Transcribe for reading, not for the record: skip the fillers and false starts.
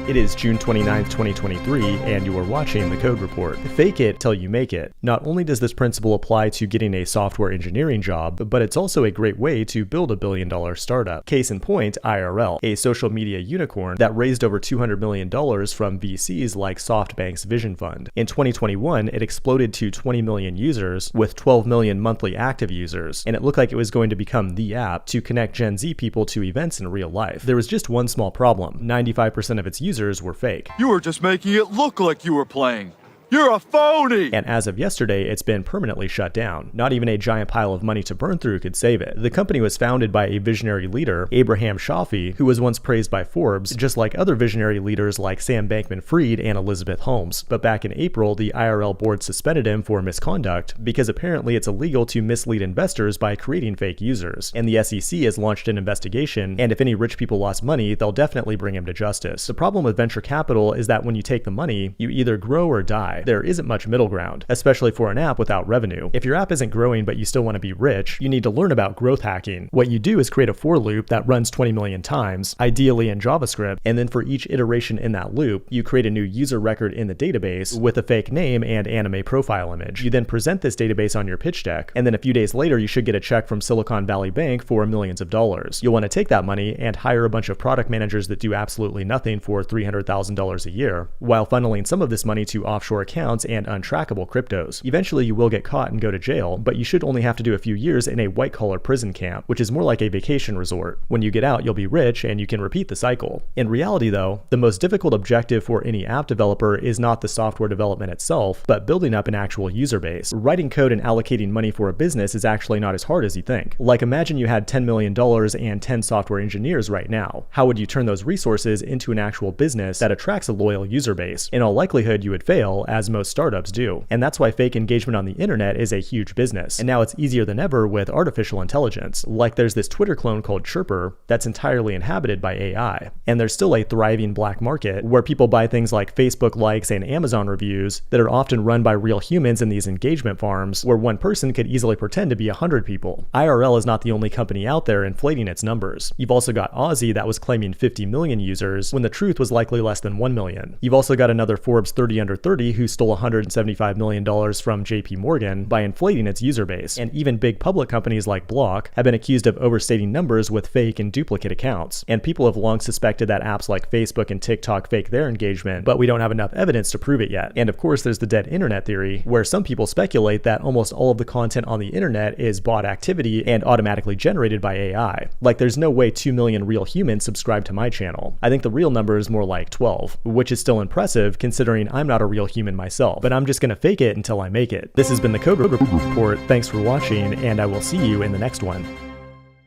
It is June 29th, 2023, and you are watching The Code Report. Fake it till you make it. Not only does this principle apply to getting a software engineering job, but it's also a great way to build a billion-dollar startup. Case in point, IRL, a social media unicorn that raised over $200 million from VCs like SoftBank's Vision Fund. In 2021, it exploded to 20 million users with 12 million monthly active users, and it looked like it was going to become the app to connect Gen Z people to events in real life. There was just one small problem: 95% of its users were fake. You were just making it look like you were playing. You're a phony! And as of yesterday, it's been permanently shut down. Not even a giant pile of money to burn through could save it. The company was founded by a visionary leader, Abraham Shafi, who was once praised by Forbes, just like other visionary leaders like Sam Bankman-Fried and Elizabeth Holmes. But back in April, the IRL board suspended him for misconduct because apparently it's illegal to mislead investors by creating fake users. And the SEC has launched an investigation, and if any rich people lost money, they'll definitely bring him to justice. The problem with venture capital is that when you take the money, you either grow or die. There isn't much middle ground, especially for an app without revenue. If your app isn't growing but you still want to be rich, you need to learn about growth hacking. What you do is create a for loop that runs 20 million times, ideally in JavaScript, and then for each iteration in that loop, you create a new user record in the database with a fake name and anime profile image. You then present this database on your pitch deck, and then a few days later you should get a check from Silicon Valley Bank for millions of dollars. You'll want to take that money and hire a bunch of product managers that do absolutely nothing for $300,000 a year, while funneling some of this money to offshore accounts and untrackable cryptos. Eventually you will get caught and go to jail, but you should only have to do a few years in a white-collar prison camp, which is more like a vacation resort. When you get out, you'll be rich and you can repeat the cycle. In reality though, the most difficult objective for any app developer is not the software development itself, but building up an actual user base. Writing code and allocating money for a business is actually not as hard as you think. Like, imagine you had $10 million and 10 software engineers right now. How would you turn those resources into an actual business that attracts a loyal user base? In all likelihood, you would fail, as most startups do. And that's why fake engagement on the internet is a huge business. And now it's easier than ever with artificial intelligence. Like, there's this Twitter clone called Chirper that's entirely inhabited by AI. And there's still a thriving black market where people buy things like Facebook likes and Amazon reviews that are often run by real humans in these engagement farms where one person could easily pretend to be 100 people. IRL is not the only company out there inflating its numbers. You've also got Aussie that was claiming 50 million users when the truth was likely less than 1 million. You've also got another Forbes 30 under 30 who stole $175 million from JP Morgan by inflating its user base. And even big public companies like Block have been accused of overstating numbers with fake and duplicate accounts. And people have long suspected that apps like Facebook and TikTok fake their engagement, but we don't have enough evidence to prove it yet. And of course, there's the dead internet theory, where some people speculate that almost all of the content on the internet is bot activity and automatically generated by AI. Like, there's no way 2 million real humans subscribe to my channel. I think the real number is more like 12, which is still impressive considering I'm not a real human myself, but I'm just gonna fake it until I make it. This has been the Code Report. Thanks for watching, and I will see you in the next one.